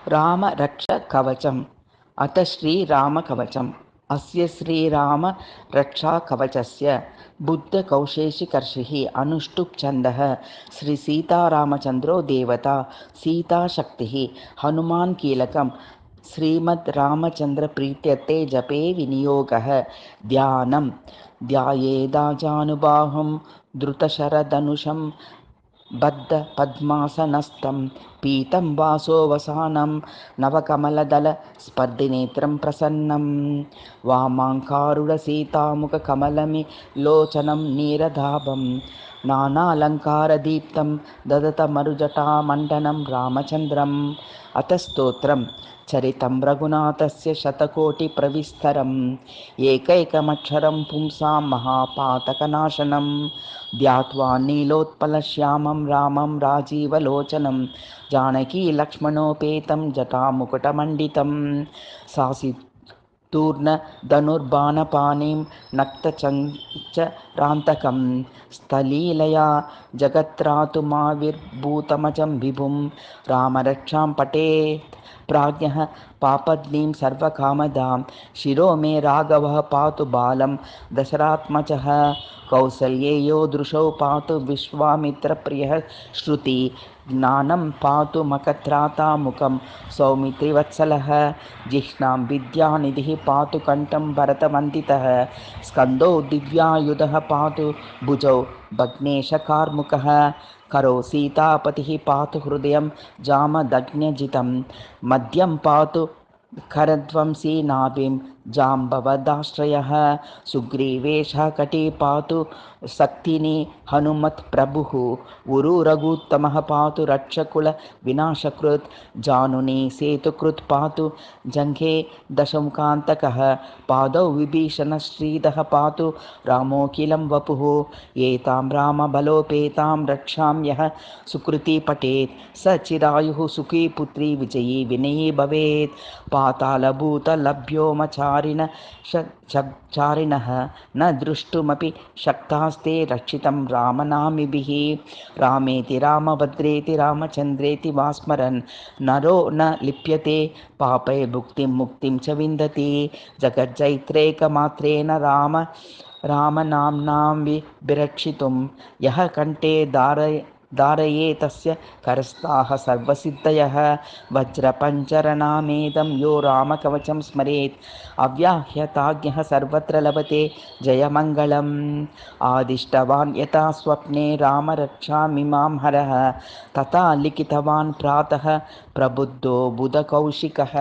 रामरक्षकवचम्। अथ श्रीरामकवचम्। अस्य श्रीरामरक्षाकवचस्य बुद्धकौशेशिकर्षिः अनुष्टुप् छन्दः। श्रीसीतारामचन्द्रो देवता, सीताशक्तिः, हनुमान् कीलकम्। श्रीमद् रामचन्द्रप्रीत्यर्थे जपे विनियोगः। ध्यानं ध्यायेदाजानुबाहुं धृतशरधनुषं बद्धपद्मासनस्थं पीतं वासोवसानं नवकमलदलस्पर्धिनेत्रं प्रसन्नं वामाङ्कारुणसीतामुखकमलमिलोचनं नीरदाभं नानालङ्कारदीप्तं ददतमरुजटामण्डनं रामचन्द्रम्। अथ स्तोत्रम्। चरितं रघुनाथस्य शतकोटिप्रविस्तरम् एकैकमक्षरं पुंसां महापातकनाशनं ध्यात्वा नीलोत्पलश्यामं रामं राजीवलोचनं जानकीलक्ष्मणोपेतं जटामुकुटमण्डितं सासितूर्णधनुर्बाणपाणिं नक्तचञ्चरान्तकं स्थलीलया जगत्रातुमाविर्भूतमजं विभुं रामरक्षां पठेत् प्राज्ञः पापद्नीं सर्वकामदां शिरो मे राघवः पातु बालं दशरात्मजः कौसल्येयो दृशौ पातु विश्वामित्रप्रियः श्रुति ज्ञानं पातु मखत्राता मुखं सौमित्रिवत्सलः जिह्नां विद्यानिधिः पातु कण्ठं भरतवन्दितः स्कन्दौ दिव्यायुधः पातु भुजौ भग्नेशकार्मुकः करो सीतापतिः पातु हृदयं जामदग्न्यजितं मद्यं पातु करध्वंसी नाभिं जाम्बवदाश्रयः सुग्रीवेशः कटी पातु शक्तिनी हनुमत्प्रभुः उरु रघुत्तमः पातु रक्षकुलविनाशकृत् जानुनी सेतुकृत् पातु जङ्घे दशमुखान्तकः पादौ विभीषणश्रीदः पातु रामोऽखिलं वपुः एतां रामबलोपेतां रक्षां यः सुकृती पठेत् स चिरायुः सुखी पुत्री विजयी विनयी भवेत् पातालभूतलभ्योमचारिण चारिणः न द्रष्टुमपि शक्तास्ते रक्षितं रामनामिभिः रामेति रामभद्रेति रामचन्द्रेति वा स्मरन् नरो न लिप्यते पापै भुक्तिं मुक्तिं च विन्दति जगज्जैत्रेकमात्रेण रामनाम्नां विरक्षितुं यः कण्ठे धारये तस्य करस्ताः सर्वसिद्धयः वज्रपञ्चरनामेदं यो रामकवचं स्मरेत् अव्याह्यताज्ञः सर्वत्र लभते जयमङ्गलम् आदिष्टवान् यथा स्वप्ने रामरक्षामिमां हरः तथा लिखितवान् प्रातः प्रबुद्धो बुधकौशिकः।